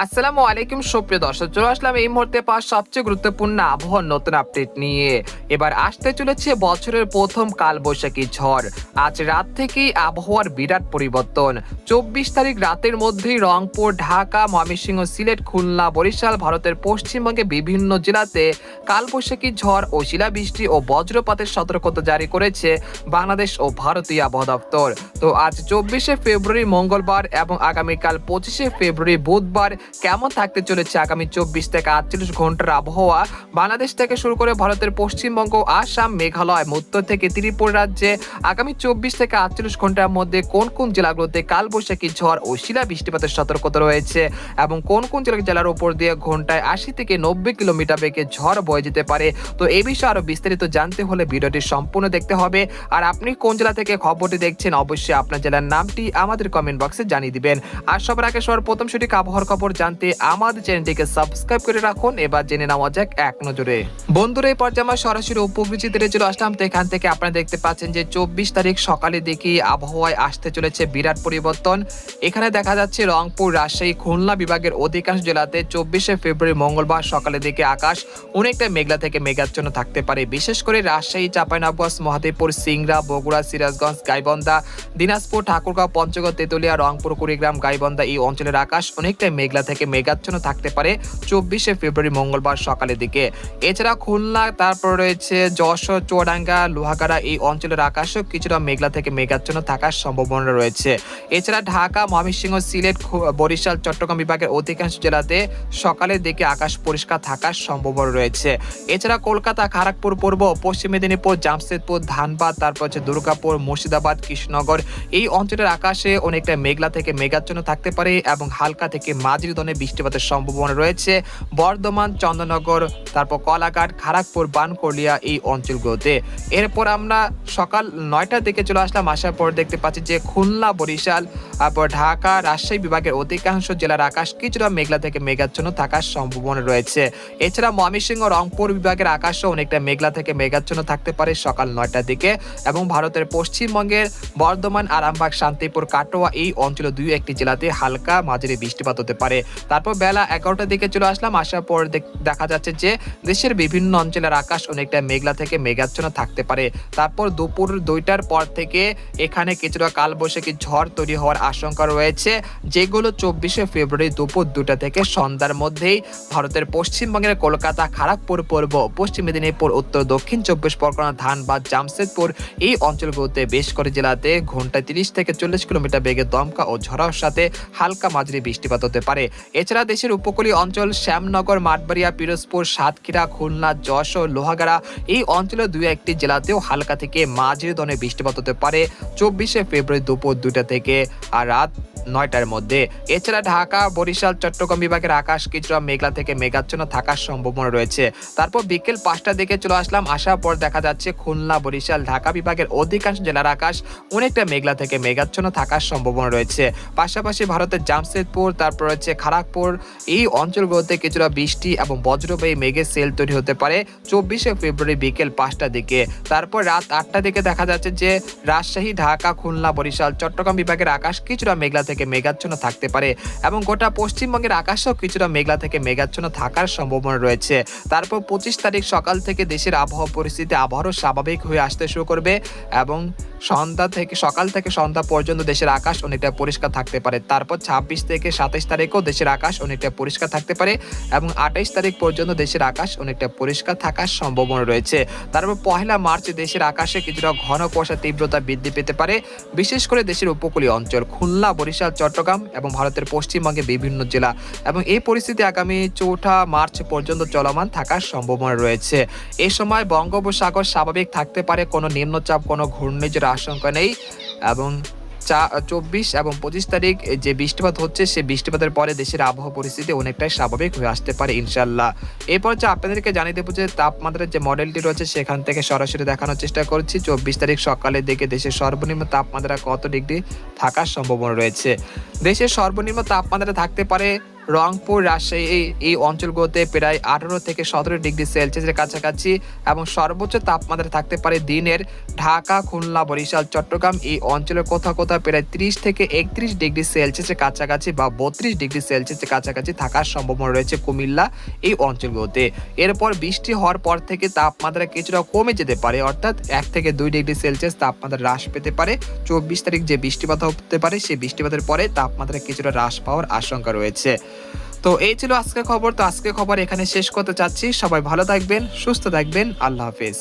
আসসালামু আলাইকুম সুপ্রিয় দর্শক, চলে আসলাম এই মুহূর্তে পাওয়া সবচেয়ে গুরুত্বপূর্ণ আবহাওয়ার নতুন আপডেট নিয়ে। এবার আসতে চলেছে বছরের প্রথম কালবৈশাখী ঝড়। আজ রাত থেকেই আবহাওয়ার বিরাট পরিবর্তন। 24 তারিখ রাতের মধ্যেই রংপুর, ঢাকা, ময়মনসিংহ, সিলেট, খুলনা, বরিশাল, ভারতের পশ্চিমবঙ্গে বিভিন্ন জেলাতে কালবৈশাখী ঝড় ও শিলাবৃষ্টি ও বজ্রপাতের সতর্কতা জারি করেছে বাংলাদেশ ও ভারতীয় আবহাওয়া দপ্তর। তো আজ 24শে ফেব্রুয়ারি মঙ্গলবার এবং আগামীকাল 25শে ফেব্রুয়ারি বুধবার কেমন থাকতে চলেছে আগামী 24 থেকে 48 ঘন্টার আবহাওয়া বাংলাদেশ থেকে শুরু করে ভারতের পশ্চিমবঙ্গ, আসাম, মেঘালয়, উত্তর থেকে ত্রিপুরা রাজ্যে আগামী 24 থেকে 48 ঘন্টার মধ্যে কোন কোন জেলাগুলোতে কালবৈশাখী ঝড় ও শিলা বৃষ্টিপাতের সতর্কতা রয়েছে এবং কোন কোন জেলার উপর দিয়ে ঘন্টায় 80 থেকে 90 কিলোমিটার বেগে ঝড় বয়ে যেতে পারে। তো এই বিষয়ে আরো বিস্তারিত জানতে হলে ভিডিওটি সম্পূর্ণ দেখতে হবে। আর আপনি কোন জেলা থেকে খবরটি দেখছেন অবশ্যই আপনার জেলার নামটি আমাদের কমেন্ট বক্সে জানিয়ে দিবেন। আর সবার আগে প্রথম সঠিক আবহাওয়ার খবর জানতে আমাদের চ্যানেলটিকে সাবস্ক্রাইব করে রাখুন। এবার জেনে নেওয়া যাক এক নজরে। বন্ধুরা, এই পর্যায়ে আমরা সরাসরি উপকৃতিতে চলে আসলাম। তো এখান থেকে আপনারা দেখতে পাচ্ছেন যে 24 তারিখ সকালে দেখি আবহাওয়ায় আসতে চলেছে বিরাট পরিবর্তন। এখানে দেখা যাচ্ছে রংপুর, রাজশাহী, খুলনা বিভাগের অধিকাংশ জেলাতে 24শে ফেব্রুয়ারি মঙ্গলবার সকালে দেখে আকাশ অনেকটা মেঘলা থেকে মেঘাচ্ছন্ন থাকতে পারে। বিশেষ করে রাজশাহী, চাঁপাইনবাবগঞ্জ, মহাদেবপুর, সিংড়া, বগুড়া, সিরাজগঞ্জ, গাইবান্ধা, দিনাজপুর, ঠাকুরগাঁও, পঞ্চগড়, তেতুলিয়া, রংপুর, কুড়িগ্রাম, গাইবান্ধা এই অঞ্চলের আকাশ অনেকটা মেঘলা থেকে মেঘাচ্ছন্ন থাকতে পারে 24শে ফেব্রুয়ারি মঙ্গলবার সকালের দিকে। এছাড়া খুলনা, তারপর রয়েছে যশোর, চুয়াডাঙ্গা, লোহাগাড়া এই অঞ্চলের আকাশও কিছুটা মেঘলা থেকে মেঘাচ্ছন্ন থাকার সম্ভাবনা রয়েছে। এছাড়া ঢাকা, ময়মনসিংহ, সিলেট, বরিশাল, চট্টগ্রাম বিভাগের অধিকাংশ জেলাতে সকালের দিকে আকাশ পরিষ্কার থাকার সম্ভাবনা রয়েছে। এছাড়া কলকাতা, খড়গপুর, পূর্ব পশ্চিম মেদিনীপুর, জামশেদপুর, ধানবাদ, তারপর হচ্ছে দুর্গাপুর, মুর্শিদাবাদ, কৃষ্ণনগর এই অঞ্চলের আকাশে অনেকটা মেঘলা থেকে মেঘাচ্ছন্ন থাকতে পারে এবং হালকা থেকে মাঝারি ধরনের বৃষ্টিপাতের সম্ভাবনা রয়েছে বর্ধমান, চন্দননগর, তারপর কলাঘাট, খড়গপুর, বানকলিয়া এই অঞ্চলগুলোতে। এরপর আমরা সকাল 9টার দিকে চলে আসলাম। আসার পর দেখতে পাচ্ছি যে খুলনা, বরিশাল, তারপর ঢাকা, রাজশাহী বিভাগের অধিকাংশ জেলার আকাশ কিছুটা মেঘলা থেকে মেঘাচ্ছন্ন থাকার সম্ভাবনা রয়েছে। এছাড়া ময়মনসিংহ, রংপুর বিভাগের আকাশও অনেকটা মেঘলা থেকে মেঘাচ্ছন্ন থাকতে পারে সকাল 9টার দিকে এবং ভারতের পশ্চিমবঙ্গের বর্ধমান, আরামবাগ, শান্তিপুর, কাটোয়া এই অঞ্চলে 2-1টি জেলাতে হালকা মাঝারি বৃষ্টিপাত হতে পারে। তারপর বেলা 11টার দিকে চলে আসলাম। আসার পর দেখা যাচ্ছে যে দেশের বিভিন্ন অঞ্চলের আকাশ অনেকটা মেঘলা থেকে মেঘাচ্ছন্ন থাকতে পারে। তারপর দুপুর 2টার পর থেকে এখানে কিছুটা কালবৈশাখী ঝড় তৈরি হওয়ার আশঙ্কা রয়েছে, যেগুলো 24শে ফেব্রুয়ারি দুপুর 2টা থেকে সন্ধ্যার মধ্যেই ভারতের পশ্চিমবঙ্গের কলকাতা, খড়গপুর, পূর্ব পশ্চিম মেদিনীপুর, উত্তর দক্ষিণ 24 পরগনা, ধানবাদ, জামশেদপুর এই অঞ্চলগুলোতে বেশ করে জেলাতে ঘন্টায় 30 থেকে 40 কিলোমিটার বেগে দমকা ও ঝড়ের সাথে হালকা মাঝারি বৃষ্টিপাত হতে পারে। এছাড়া দেশের উপকূলীয় অঞ্চল শ্যামনগর, মাঠবাড়িয়া, পিরোজপুর, সাতক্ষীরা, খুলনা, যশোর, লোহাগাড়া এই অঞ্চলের 2-1টি জেলাতেও হালকা থেকে মাঝারি ধরনের বৃষ্টিপাত হতে পারে 24শে ফেব্রুয়ারি দুপুর 2টা থেকে আর রাত 9টার মধ্যে। এছাড়া ঢাকা, বরিশাল, চট্টগ্রাম বিভাগের আকাশ কিছুটা মেঘলা থেকে মেঘাচ্ছন্ন থাকার সম্ভাবনা রয়েছে। তারপর বিকেল 5টার দিকে চলে আসলাম। আসার পর দেখা যাচ্ছে খুলনা, বরিশাল, ঢাকা বিভাগের অধিকাংশ জেলার আকাশ অনেকটা মেঘলা থেকে মেঘাচ্ছন্ন থাকার সম্ভাবনা রয়েছে। পাশাপাশি ভারতের জামশেদপুর, তারপর হচ্ছে খড়গপুর এই অঞ্চলগুলোতে কিছুটা বৃষ্টি এবং বজ্রবায়ু মেঘের সেল তৈরি হতে পারে 24শে ফেব্রুয়ারি বিকেল 5টার দিকে। তারপর রাত 8টার দিকে দেখা যাচ্ছে যে রাজশাহী, ঢাকা, খুলনা, বরিশাল, চট্টগ্রাম বিভাগের আকাশ কিছুটা মেঘলা থেকে মেঘাচ্ছন্ন থাকতে পারে এবং গোটা পশ্চিমবঙ্গের আকাশও কিছুটা মেঘলা থেকে মেঘাচ্ছন্ন থাকার সম্ভাবনা রয়েছে। তারপর 25 তারিখ সকাল থেকে দেশের আবহাওয়া পরিস্থিতি আবারও স্বাভাবিক হয়ে আসতে শুরু করবে এবং সকাল থেকে সন্ধ্যা পর্যন্ত দেশের আকাশ অনেকটা পরিষ্কার থাকতে পারে। তারপর 26 থেকে 27 তারিখও দেশের আকাশ অনেকটা পরিষ্কার থাকতে পারে এবং 28 তারিখ পর্যন্ত দেশের আকাশ অনেকটা পরিষ্কার থাকার সম্ভাবনা রয়েছে। তারপর 1 মার্চ দেশের আকাশে কিছুটা ঘন কুয়াশার তীব্রতা বৃদ্ধি পেতে পারে, বিশেষ করে দেশের উপকূলীয় অঞ্চল খুলনা, বরিশাল, চট্টগ্রাম এবং ভারতের পশ্চিমবঙ্গের বিভিন্ন জেলা এবং এই পরিস্থিতি আগামী 4 মার্চ পর্যন্ত চলমান থাকার সম্ভাবনা রয়েছে। এই সময় বঙ্গোপসাগর স্বাভাবিক থাকতে পারে, কোনো নিম্নচাপ, কোনো ঘূর্ণিঝড়ের আশঙ্কা নেই এবং 24 এবং 25 তারিখ যে বৃষ্টিপাত হচ্ছে সেই বৃষ্টিপাতের পরে দেশের আবহাওয়া পরিস্থিতি অনেকটাই স্বাভাবিক হয়ে আসতে পারে ইনশাল্লাহ। এরপর আপনাদেরকে জানিয়ে দেবো যে তাপমাত্রার যে মডেলটি রয়েছে সেখান থেকে সরাসরি দেখানোর চেষ্টা করছি 24 তারিখ সকালের দিকে দেশের সর্বনিম্ন তাপমাত্রা কত ডিগ্রি থাকার সম্ভাবনা রয়েছে। দেশের সর্বনিম্ন তাপমাত্রা থাকতে পারে রংপুর, রাজশাহী এই অঞ্চলগুলোতে প্রায় 18 থেকে 17 ডিগ্রি সেলসিয়াসের কাছাকাছি এবং সর্বোচ্চ তাপমাত্রা থাকতে পারে দিনের ঢাকা, খুলনা, বরিশাল, চট্টগ্রাম এই অঞ্চলের কোথাও কোথাও প্রায় 30 থেকে 31 ডিগ্রি সেলসিয়াসের কাছাকাছি বা 32 ডিগ্রি সেলসিয়াসের কাছাকাছি থাকার সম্ভাবনা রয়েছে কুমিল্লা এই অঞ্চলগুলোতে। এরপর বৃষ্টি হওয়ার পর থেকে তাপমাত্রা কিছুটা কমে যেতে পারে, অর্থাৎ 1 থেকে 2 ডিগ্রি সেলসিয়াস তাপমাত্রা হ্রাস পেতে পারে। 24 তারিখ যে বৃষ্টিপাত হতে পারে সেই বৃষ্টিপাতের পরে তাপমাত্রা কিছুটা হ্রাস পাওয়ার আশঙ্কা রয়েছে। তো এই ছিল আজকের খবর। তো আজকের খবর এখানে শেষ করতে চাচ্ছি। সবাই ভালো থাকবেন, সুস্থ থাকবেন। আল্লাহ হাফেজ।